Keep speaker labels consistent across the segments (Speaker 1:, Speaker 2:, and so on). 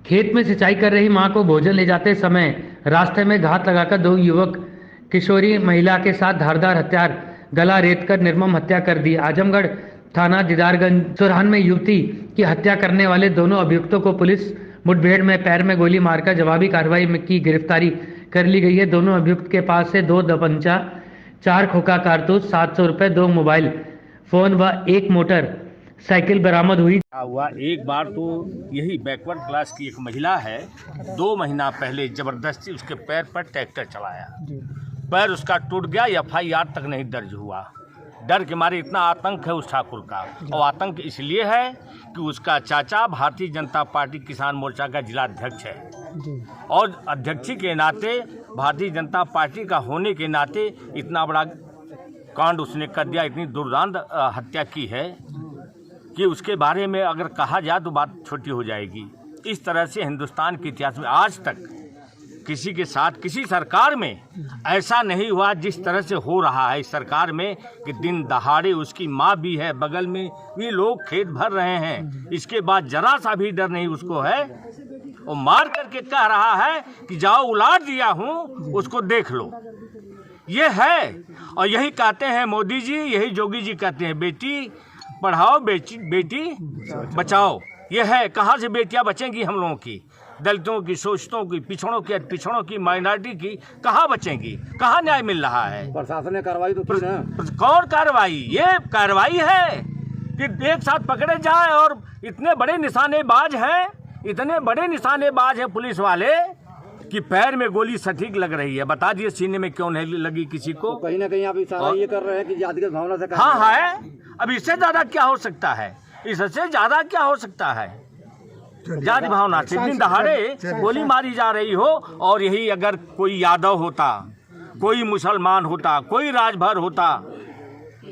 Speaker 1: खेत में सिंचाई कर रही मां को भोजन ले जाते समय रास्ते में घात लगाकर दो युवक किशोरी महिला के साथ धारदार हथियार गला रेतकर निर्मम हत्या कर दी। आजमगढ़ थाना दीदारगंज चौराहन में युवती की हत्या करने वाले दोनों अभियुक्तों को पुलिस मुठभेड़ में पैर में गोली मारकर जवाबी कार्रवाई में की गिरफ्तारी कर ली गई है। दोनों अभियुक्त के पास से 2 दबंचा, 4 खोखा कारतूस, 700 रुपये, 2 मोबाइल फोन व 1 मोटर साइकिल बरामद हुई।
Speaker 2: हुआ एक बार तो यही बैकवर्ड क्लास की एक महिला है, 2 महीना पहले जबरदस्ती उसके पैर पर ट्रैक्टर चलाया, पैर उसका टूट गया, FIR तक नहीं दर्ज हुआ। डर के मारे इतना आतंक है उस ठाकुर का, और आतंक इसलिए है कि उसका चाचा भारतीय जनता पार्टी किसान मोर्चा का जिला अध्यक्ष है, और अध्यक्षी के नाते भारतीय जनता पार्टी का होने के नाते इतना बड़ा कांड उसने कर दिया, इतनी दुर्दांत हत्या की है कि उसके बारे में अगर कहा जाए तो बात छोटी हो जाएगी। इस तरह से हिंदुस्तान के इतिहास में आज तक किसी के साथ किसी सरकार में ऐसा नहीं हुआ जिस तरह से हो रहा है इस सरकार में, कि दिन दहाड़े उसकी माँ भी है बगल में, भी लोग खेत भर रहे हैं, इसके बाद जरा सा भी डर नहीं उसको है, और मार करके कह रहा है कि जाओ उलाट दिया हूँ उसको देख लो। ये है, और यही कहते हैं मोदी जी, यही योगी जी कहते हैं, बेटी पढ़ाओ बेटी बचाओ। ये है, कहाँ से बेटियां बचेंगी हम लोगों की, दलितों की, शोषितों की, पिछड़ों की, माइनॉरिटी की कहाँ बचेंगी, कहाँ न्याय मिल रहा है?
Speaker 3: प्रशासन ने कार्रवाई तो की ना।
Speaker 2: कौन कार्रवाई? ये कार्रवाई है कि एक साथ पकड़े जाए, और इतने बड़े निशानेबाज हैं, इतने बड़े निशानेबाज हैं पुलिस वाले कि पैर में गोली सटीक लग रही है। बता दिए सीने में क्यों नहीं लगी किसी को?
Speaker 3: तो कहीं ना कहीं आप इशारा ये कर रहे हैं कि जातिगत भावना से।
Speaker 2: हाँ है, अब इससे ज्यादा क्या हो सकता है? इससे ज्यादा क्या हो सकता है? जाति भावना से दिन दहाड़े गोली मारी जा रही हो, और यही अगर कोई यादव होता, कोई मुसलमान होता, कोई राजभर होता,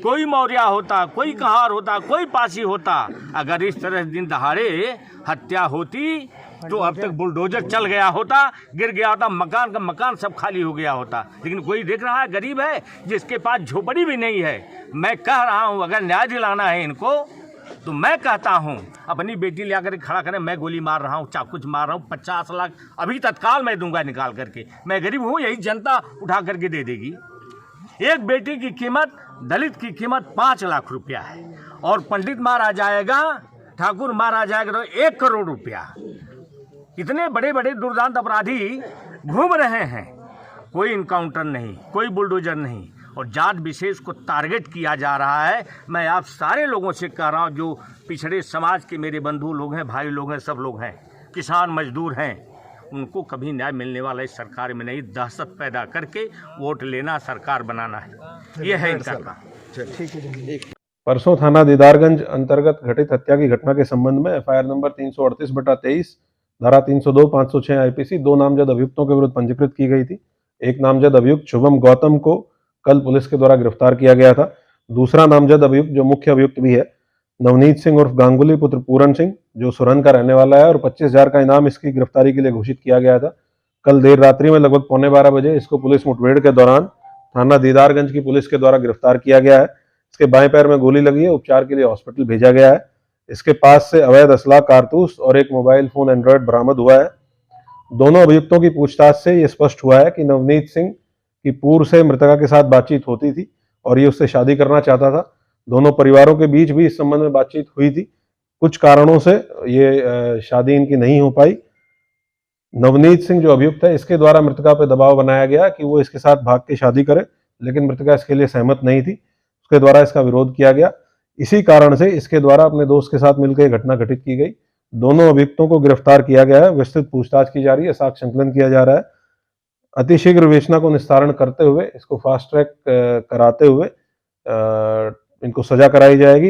Speaker 2: कोई मौर्य होता, कोई कहार होता, कोई पासी होता, अगर इस तरह दिन दहाड़े हत्या होती तो अब तक बुलडोजर चल गया होता, गिर गया होता, मकान का मकान सब खाली हो गया होता। लेकिन कोई देख रहा है गरीब है जिसके पास झोपड़ी भी नहीं है। मैं कह रहा हूँ अगर न्याय दिलाना है इनको, तो मैं कहता हूँ अपनी बेटी ले आकर खड़ा करें, मैं गोली मार रहा हूँ, चाकू मार रहा हूँ, 50 लाख अभी तत्काल मैं दूंगा निकाल करके। मैं गरीब हूँ, यही जनता उठा करके दे देगी। एक बेटी की कीमत, दलित की कीमत 5 लाख रुपया है, और पंडित मारा जाएगा, ठाकुर मारा जाएगा तो 1 करोड़ रुपया। इतने बड़े बड़े दुर्दांत अपराधी घूम रहे हैं, कोई इनकाउंटर नहीं, कोई बुलडोजर नहीं, और जात विशेष को टारगेट किया जा रहा है। मैं आप सारे लोगों से कह रहा हूँ, जो पिछड़े समाज के मेरे बंधु लोग हैं, भाई लोग हैं, सब लोग हैं, किसान मजदूर हैं, उनको कभी न्याय मिलने वाला इस सरकार में नहीं। दहशत पैदा करके वोट लेना, सरकार बनाना है, ये है इनका काम।
Speaker 4: परसों थाना दीदारगंज अंतर्गत घटित हत्या की घटना के संबंध में FIR नंबर 338/23, धारा 302, 506 IPC 2 नामजद अभियुक्तों के विरुद्ध पंजीकृत की गई थी। एक नामजद अभियुक्त शुभम गौतम को कल पुलिस के द्वारा गिरफ्तार किया गया था। दूसरा नामजद अभियुक्त, जो मुख्य अभियुक्त भी है, नवनीत सिंह उर्फ गांगुली पुत्र पूरन सिंह, जो सुरन का रहने वाला है, और 25,000 का इनाम इसकी गिरफ्तारी के लिए घोषित किया गया था। कल देर रात्रि में लगभग 12:15 बजे इसको पुलिस मुठभेड़ के दौरान थाना दीदारगंज की पुलिस के द्वारा गिरफ्तार किया गया है। इसके बाएं पैर में गोली लगी है, उपचार के लिए हॉस्पिटल भेजा गया है। इसके पास से अवैध असला, कारतूस और 1 मोबाइल फोन एंड्रॉयड बरामद हुआ है। दोनों अभियुक्तों की पूछताछ से यह स्पष्ट हुआ है कि नवनीत सिंह की पूर्व से मृतका के साथ बातचीत होती थी, और ये उससे शादी करना चाहता था। दोनों परिवारों के बीच भी इस संबंध में बातचीत हुई थी। कुछ कारणों से ये शादी इनकी नहीं हो पाई। नवनीत सिंह जो अभियुक्त है, इसके द्वारा मृतका पर दबाव बनाया गया कि वो इसके साथ भाग के शादी करे, लेकिन मृतका इसके लिए सहमत नहीं थी। उसके द्वारा इसका विरोध किया गया। इसी कारण से इसके द्वारा अपने दोस्त के साथ मिलकर घटना घटित की गई। दोनों अभियुक्तों को गिरफ्तार किया गया है, विस्तृत पूछताछ की जा रही है, साक्ष्य संकलन किया जा रहा है। अतिशीघ्र विवेचना को निस्तारण करते हुए इसको फास्ट ट्रैक कराते हुए इनको सजा कराई जाएगी।